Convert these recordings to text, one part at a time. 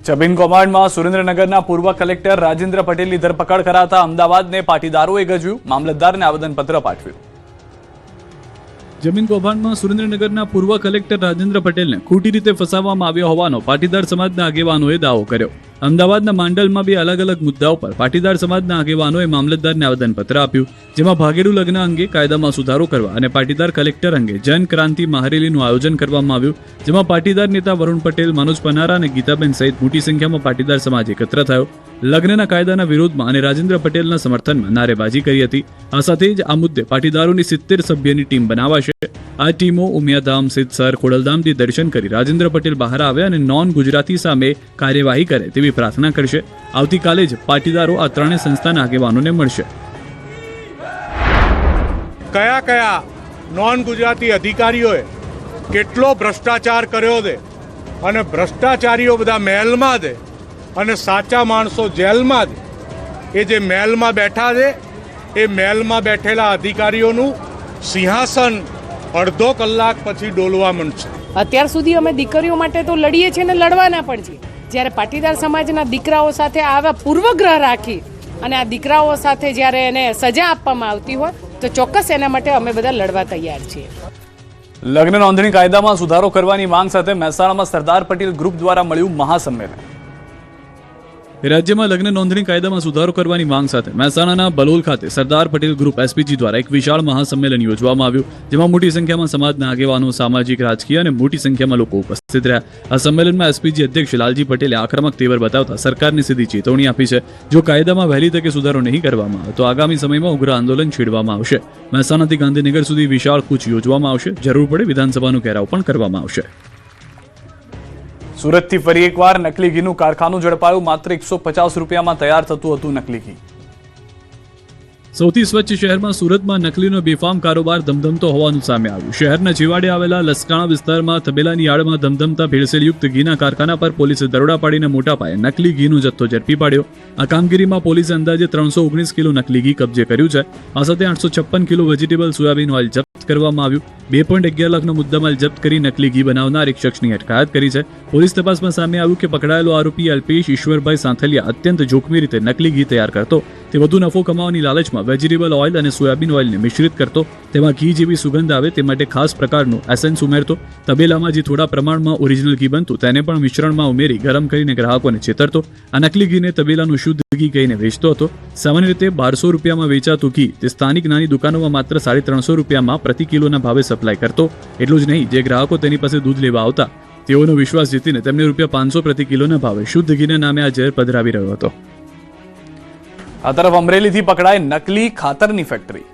જમીન કૌભાંડમાં સુરેન્દ્રનગરના પૂર્વ કલેક્ટર રાજેન્દ્ર પટેલની ધરપકડ કરાતા અમદાવાદને પાટીદારોએ ગજવ્યું, મામલતદારને આવેદનપત્ર પાઠવ્યું। જમીન કૌભાંડમાં સુરેન્દ્રનગરના પૂર્વ કલેક્ટર રાજેન્દ્ર પટેલને ખોટી રીતે ફસાવવામાં આવ્યો હોવાનો પાટીદાર સમાજના આગેવાનોએ દાવો કર્યો। અમદાવાદના માંડલમાં બે અલગ અલગ મુદ્દાઓ પર પાટીદાર સમાજના આગેવાનોએ મામલતદારને આવેદનપત્ર આપ્યું, જેમાં ભાગેડુ લગ્ન અંગે કાયદામાં સુધારો કરવા અને પાટીદાર કલેક્ટર અંગે જન ક્રાંતિ મહારેલીનું આયોજન કરવામાં આવ્યું, જેમાં પાટીદાર નેતા વરુણ પટેલ, મનોજ પનારા અને ગીતાબેન સહિત મોટી સંખ્યામાં પાટીદાર સમાજ એકત્ર થયો। લગ્નના કાયદાના વિરોધમાં અને રાજેન્દ્ર પટેલના સમર્થનમાં નારેબાજી કરી હતી। આ સાથે જ આ મુદ્દે પાટીદારોની 70 સભ્યની ટીમ બનાવાશે। આ ટીમો ઉમિયાધામ, સિદ્ધસર, ખોડલધામથી દર્શન કરી રાજેન્દ્ર પટેલ બહાર આવે અને નોન ગુજરાતી સામે કાર્યવાહી કરે તેવી પ્રાર્થના કરશે। આવતીકાલે જ પાટીદારો આ ત્રણેય સંસ્થાના આગેવાનોને મળશે। કયા કયા નોન ગુજરાતી અધિકારીઓએ કેટલો ભ્રષ્ટાચાર કર્યો છે અને ભ્રષ્ટાચારીઓ બધા મહેલમાં છે અને સાચા માણસો જેલમાં છે। એ જે મહેલમાં બેઠા છે એ મહેલમાં બેઠેલા અધિકારીઓનું સિંહાસન અડધો કલાક પછી ડોલવા માંડશે। અત્યાર સુધી અમે દીકરીઓ માટે તો લડીએ છીએ ને લડવાના પણ છીએ। જ્યારે પાટીદાર સમાજના દીકરાઓ સાથે આવા પૂર્વગ્રહ રાખી અને આ દીકરાઓ સાથે જ્યારે એને સજા આપવામાં આવતી હોય તો ચોક્કસ એના માટે અમે બધા લડવા તૈયાર છીએ। લગ્ન નોંધણી કાયદામાં સુધારો કરવાની માંગ સાથે મહેસાણામાં સરદાર પટેલ ગ્રુપ દ્વારા મળ્યું મહાસંમેલન। રાજ્યમાં લગ્ન નોંધણી કાયદામાં સુધારો કરવાની માંગ સાથે મહેસાણાના બલોલ ખાતે સરદાર પટેલ ગ્રુપ એસપીજી દ્વારા એક વિશાળ મહાસંમેલન યોજવામાં આવ્યું, જેમાં મોટી સંખ્યામાં સમાજના આગેવાનો, સામાજિક, રાજકીય અને મોટી સંખ્યામાં લોકો ઉપસ્થિત રહ્યા। આ સંમેલનમાં એસપીજી અધ્યક્ષ લાલજી પટેલે આક્રમક તેવર બતાવતા સરકારને સીધી ચેતવણી આપી છે। જો કાયદામાં વહેલી તકે સુધારો નહીં કરવામાં આવે તો આગામી સમયમાં ઉગ્ર આંદોલન છેડવામાં આવશે। મહેસાણાથી ગાંધીનગર સુધી વિશાળ કૂચ યોજવામાં આવશે। જરૂર પડે વિધાનસભાનો ઘેરાવ પણ કરવામાં આવશે। સુરતથી ફરી એકવાર નકલી ઘીનું કારખાનું ઝડપાયું। માત્ર 150 રૂપિયામાં તૈયાર થતું હતું નકલી ઘી। સૌથી સ્વચ્છ શહેરમાં સુરતમાં નકલીનો બેફામ કારોબાર ધમધમતો હોવાનું સામે આવ્યું। શહેરના છેવાડે આવેલા લસકાણા વિસ્તારમાં તબેલાની યાર્ડમાં ધમધમતા ભેળસેળયુક્ત ઘીના કારખાના પર પોલીસે દરોડા પાડીને મોટા પાયે નકલી ઘીનો જથ્થો ઝડપી પાડ્યો। આ કામગીરીમાં પોલીસે અંદાજે 319 કિલો નકલી ઘી કબજે કર્યું છે। આ સાથે 856 કિલો વેજીટેબલ સોયાબીન ઓઇલ જપ્ત કરવામાં આવ્યું। 2.11 લાખનો મુદ્દામાલ જપ્ત કરી નકલી ઘી બનાવનાર એક શખ્સની અટકાયત કરી છે। પોલીસ તપાસમાં સામે આવ્યું કે પકડાયેલો આરોપી અલ્પેશ ઈશ્વરભાઈ સાંથલિયા અત્યંત જોખમી રીતે નકલી ઘી તૈયાર કરતો। તે વધુ નફો કમાવાની લાલચમાં વેજીટેબલ ઓઇલ અને સોયાબીન ઓઇલને મિશ્રિત કરતો, તેમાં ઘી જેવી સુગંધ આવે તે માટે ખાસ પ્રકારનું એસેન્સ ઉમેરતો। તબેલામાં જે થોડા પ્રમાણમાં ઓરિજિનલ ઘી બનતું તેને પણ મિશ્રણમાં ઉમેરી ગરમ કરીને ગ્રાહકોને છેતરતો। આ નકલી ઘીને તબેલાનું શુદ્ધ ઘી કહીને વેચતો હતો। સામાન્ય રીતે 1200 રૂપિયામાં વેચાતું ઘી તે સ્થાનિક નાની દુકાનોમાં માત્ર 350 રૂપિયામાં પ્રતિ કિલોના ભાવે સપ્લાય કરતો। એટલું જ નહીં, જે ગ્રાહકો તેની પાસે દૂધ લેવા આવતા તેઓનો વિશ્વાસ જીતીને તેમને ₹500 પ્રતિ કિલોના ભાવે શુદ્ધ ઘીના નામે આ ઝેર પધરાવી રહ્યો હતો। આ તરફ અમરેલીથી પકડાય નકલી ખાતરની ફેક્ટરી।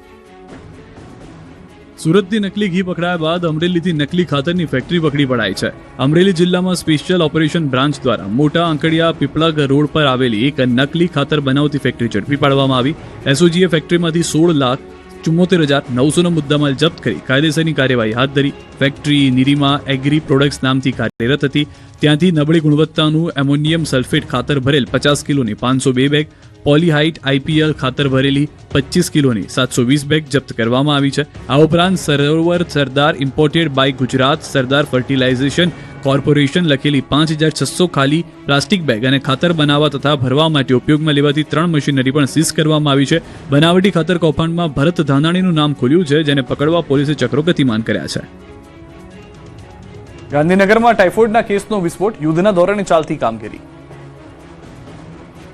સુરતથી નકલી ઘી પકડાયા બાદ અમરેલીથી નકલી ખાતરની ફેક્ટરી પકડી પડાઈ છે। અમરેલી જિલ્લામાં સ્પેશિયલ ઓપરેશન બ્રાન્ચ દ્વારા મોટા આંકડિયા પીપળગ રોડ પર આવેલી એક નકલી ખાતર બનાવતી ફેક્ટરી ઝડપી પાડવામાં આવી। એસઓજીએ ફેક્ટરીમાંથી 16,74,900નો મુદ્દામાલ જપ્ત કરી કાયદેસરની કાર્યવાહી હાથ ધરી। ફેક્ટરી નિરીમા એગ્રી પ્રોડક્ટ્સ નામથી કાર્યરત હતી। ત્યાંથી નબળી ગુણવત્તાનું એમોનિયમ સલ્ફેટ ખાતર ભરેલ 50 કિલોની 502 બેગ, પોલીહાઇટ આઈપીએલ ખાતર ભરેલી 25 કિલોની 720 બેગ જપ્ત કરવામાં આવી છે। આ ઉપરાંત Sarovar Sardar imported by Gujarat Sardar fertilisation corporation લખેલી 5600 ખાલી પ્લાસ્ટિક બેગ અને ખાતર બનાવવા તથા ભરવા માટે ઉપયોગમાં લેવાતી 3 મશીનરી પણ સીઝ કરવામાં આવી છે। બનાવટી ખાતર કૌભાંડમાં ભરત ધાનાણીનું નામ ખુલ્યું છે, જેને પકડવા પોલીસે ચક્રો ગતિમાન કર્યા છે। ગાંધીનગરમાં ટાઇફોઇડના કેસનો વિસ્ફોટ, યુદ્ધના ધોરણે ચાલતી કામગીરી।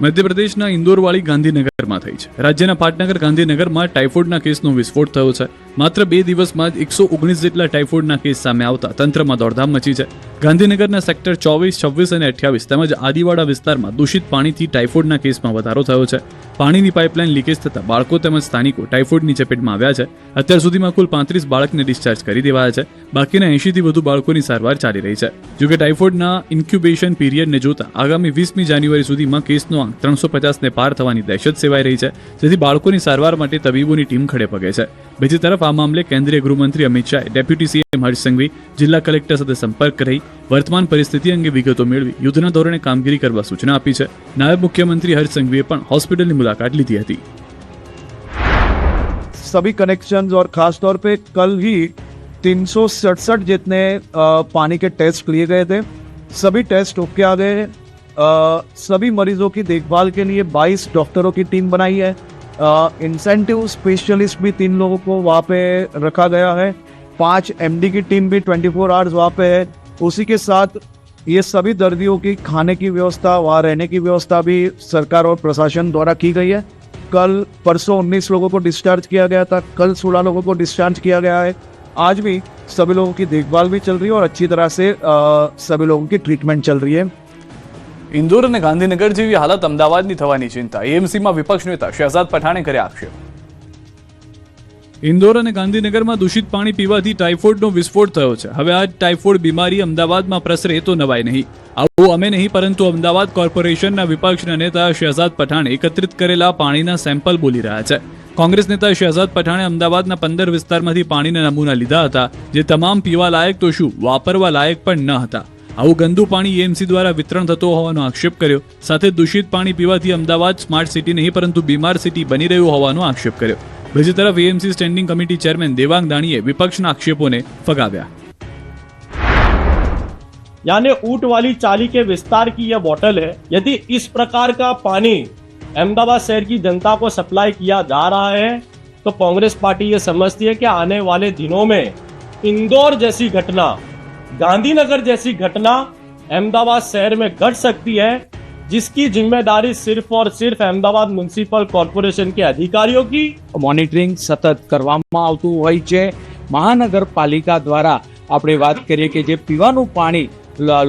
મધ્યપ્રદેશના ઇન્દોરવાળી ગાંધીનગરમાં થઈ છે। રાજ્યના પાટનગર ગાંધીનગરમાં ટાઇફોઇડના કેસનો વિસ્ફોટ થયો છે। માત્ર 2 દિવસમાં જ 119 જેટલા ટાઇફોઇડના કેસ સામે આવતા તંત્રમાં દોડધામ મચી છે। ગાંધીનગરના સેક્ટર 24, 26 અને 28 તેમજ આદિવાડા વિસ્તારમાં દૂષિત પાણીથી ટાઇફોઇડના કેસમાં વધારો થયો છે। પાણીની પાઇપલાઇન લીકેજ થતાં બાળકો તેમજ સ્થાનિકો ટાઇફોઇડની ચપેટમાં આવ્યા છે। અત્યાર સુધીમાં કુલ 35 બાળકને ડિસ્ચાર્જ કરી દેવાયા છે। બાકીના 80થી વધુ બાળકોની સારવાર ચાલી રહી છે। જોકે ટાઇફોઇડના ઇન્ક્યુબેશન પીરિયડને જોતા આગામી 20મી જાન્યુઆરી સુધીમાં કેસનો આંક 350ને પાર થવાની દહેશત સેવાઈ રહી છે, જેથી બાળકોની સારવાર માટે તબીબોની ટીમ ખડે પગે છે। બીજી તરફ આ મામલે કેન્દ્રીય ગૃહમંત્રી અમિત શાહે ડેપ્યુટી સીએમ હર્ષ સંઘવી, જિલ્લા કલેક્ટર સાથે સંપર્ક કરી વર્તમાન પરિસ્થિતિ અંગે વિગતો મેળવી યુદ્ધના ધોરણે કામગીરી કરવા સૂચના આપી છે। નાયબ મુખ્યમંત્રી હર્ષ સંઘવીએ પણ હોસ્પિટલની મુલાકાત લીધી હતી। सभी कनेक्शंस और खास तौर पे कल ही 367 जितने पानी के टेस्ट लिए गए थे। सभी टेस्ट होके आ गए। सभी मरीजों की देखभाल के लिए 22 डॉक्टरों की टीम बनाई है। इंसेंटिव स्पेशलिस्ट भी 3 लोगों को वहाँ पे रखा गया है। 5 MD की टीम भी 24 आवर्स वहाँ पे है। उसी के साथ ये सभी दर्दियों की खाने की व्यवस्था, वहाँ रहने की व्यवस्था भी सरकार और प्रशासन द्वारा की गई है। कल परसों 19 लोगों को डिस्चार्ज किया गया था, कल 16 लोगों को डिस्चार्ज किया गया है। आज भी सभी लोगों की देखभाल भी चल रही है और अच्छी तरह से सभी लोगों की ट्रीटमेंट चल रही है। ઇન્દોર અને ગાંધીનગર જેવી હાલત અમદાવાદની થવાની ચિંતા, એએમસીમાં વિપક્ષ નેતા શહેજાદ પઠાણે કર્યા આક્ષેપ. ઇન્દોર અને ગાંધીનગરમાં દૂષિત પાણી પીવાથી ટાઇફોઇડનો વિસ્ફોટ થયો છે. હવે આ ટાઇફોઇડ બીમારી અમદાવાદમાં પ્રસરે તો નવાય નહીં. આવું અમે નહીં પરંતુ અમદાવાદ કોર્પોરેશનના વિપક્ષના નેતા શહેજાદ પઠાણ એકત્રિત કરેલા પાણીના સેમ્પલ બોલી રહ્યા છે. કોંગ્રેસ નેતા શહેજાદ પઠાણે અમદાવાદના 15 વિસ્તારમાંથી પાણીના નમૂના લીધા હતા, જે તમામ પીવા લાયક તો શું વાપરવા લાયક પણ ન હતા. આવું ગંદુ પાણી એએમસી દ્વારા વિતરણ થતો હોવાનો આક્ષેપ કર્યો. સાથે દૂષિત પાણી પીવાથી અમદાવાદ સ્માર્ટ સિટી નહીં પરંતુ બીમાર સિટી બની રહ્યું હોવાનો આક્ષેપ કર્યો. બીજી તરફ AMC standing committee chairman Devang દાણીએ વિપક્ષના આક્ષેપોને ફગાવ્યા. यानी ऊंट वाली चाली के विस्तार की यह बोतल है. यदि इस प्रकार का पानी अहमदाबाद शहर की जनता को सप्लाई किया जा रहा है तो कांग्रेस पार्टी ये समझती है कि आने वाले दिनों में इंदौर जैसी घटना, गांधीनगर जैसी घटना अहमदाबाद शहर में घट सकती है, जिसकी जिम्मेदारी सिर्फ और सिर्फ अहमदाबाद म्युनिसिपल कॉर्पोरेशन के अधिकारियों की મોનિટરિંગ સતત કરવામાં આવતું હોય છે. મહાનગરપાલિકા દ્વારા આપણે વાત કરીએ કે જે પીવાનું પાણી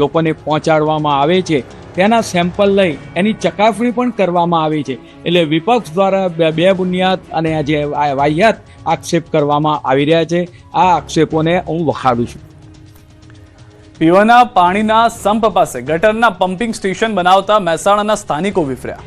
લોકોને પહોંચાડવામાં આવે છે તેના સેમ્પલ લઈ એની ચકાસણી પણ કરવામાં આવે છે. એટલે વિપક્ષ દ્વારા બે બુનિયાદ અને જે વાહિયાત આક્ષેપ કરવામાં આવી રહ્યા છે, આ આક્ષેપોને હું વખાડું છું. પીવાના પાણીના સંપ પાસે ગટરના પમ્પિંગ સ્ટેશન બનાવતા મહેસાણાના સ્થાનિકો વિફર્યા.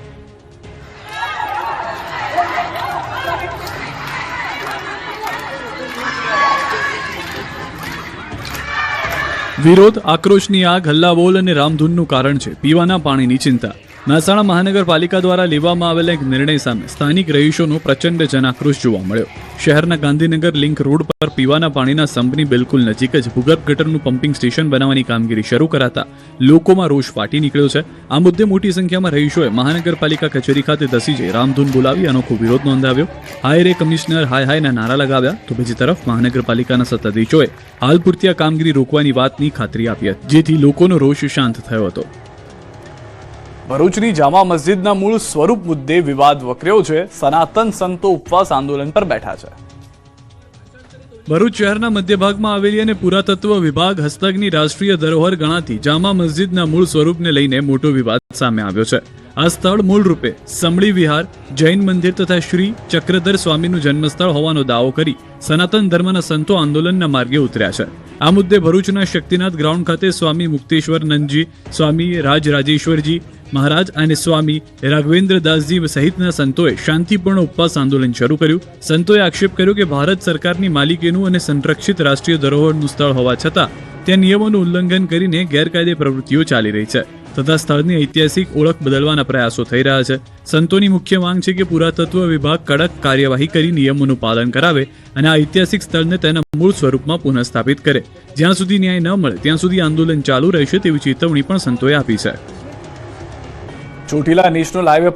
વિરોધ, આક્રોશની આગ, હલ્લાબોલ અને રામધૂનનું કારણ છે પીવાના પાણીની ચિંતા. મહેસાણા મહાનગરપાલિકા દ્વારા લેવામાં આવેલા એક નિર્ણય સામે સ્થાનિક રહીશોનો પ્રચંડ જનાક્રોશ જોવા મળ્યો. શહેરના ગાંધીનગર લિંક રોડ પર પીવાના પાણીના સંપની બિલકુલ નજીક જ ભૂગર્ભ ગટરનું પમ્પિંગ સ્ટેશન બનાવવાની કામગીરી શરૂ કરાતા લોકોમાં રોષ ફાટી નીકળ્યો છે. આ મુદ્દે મોટી સંખ્યામાં રહીશોએ મહાનગરપાલિકા કચેરી ખાતે ધસી જઈ રામધૂન બોલાવી અનોખો વિરોધ નોંધાવ્યો. હાય રે કમિશનર, હાય હાયના નારા લગાવ્યા. તો બીજી તરફ મહાનગરપાલિકાના સત્તાધીશોએ હાલ પૂરતી આ કામગીરી રોકવાની વાતની ખાતરી આપી હતી, જેથી લોકોનો રોષ શાંત થયો હતો. ભરૂચની જામા મસ્જિદના મૂળ સ્વરૂપ મુદ્દે વિવાદ વકર્યો છે. સનાતન સંતો ઉપવાસ આંદોલન પર બેઠા છે. ભરૂચ શહેરના મધ્ય ભાગમાં આવેલી અને પુરાતત્વ વિભાગ હસ્તકની રાષ્ટ્રીય ધરોહર ગણાતી જામા મસ્જિદના મૂળ સ્વરૂપને લઈને મોટો વિવાદ સામે આવ્યો છે. આ સ્થળ મૂળ રૂપે સમળી વિહાર, જૈન મંદિર તથા શ્રી ચક્રધર સ્વામીનું જન્મસ્થળ હોવાનો દાવો કરી સનાતન ધર્મના સંતો આંદોલનના માર્ગે ઉતર્યા છે. આ મુદ્દે ભરૂચના શક્તિનાથ ગ્રાઉન્ડ ખાતે સ્વામી મુક્તેશ્વરનંદજી, સ્વામી રાજરાજેશ્વરજી મહારાજ અને સ્વામી રાઘવેન્દ્રદાસજી સહિતના સંતોએ શાંતિપૂર્ણ ઉપવાસ આંદોલન શરૂ કર્યું. સંતોએ આક્ષેપ કર્યો કે ભારત સરકારની માલિકીનું અને સંરક્ષિત રાષ્ટ્રીય ધરોહરનું સ્થળ હોવા છતાં ત્યાં નિયમોનું ઉલ્લંઘન કરીને ગેરકાયદે પ્રવૃત્તિઓ ચાલી રહી છે તથા સ્થળની ઐતિહાસિક ઓળખ બદલવાના પ્રયાસો થઈ રહ્યા છે. સંતોની મુખ્ય માંગ છે કે પુરાતત્વ વિભાગ કડક કાર્યવાહી કરી નિયમોનું પાલન કરાવે અને આ ઐતિહાસિક સ્થળને તેના મૂળ સ્વરૂપમાં પુનઃસ્થાપિત કરે. જ્યાં સુધી ન્યાય ન મળે ત્યાં સુધી આંદોલન ચાલુ રહેશે તેવી ચેતવણી પણ સંતોએ આપી છે. Chotila national highway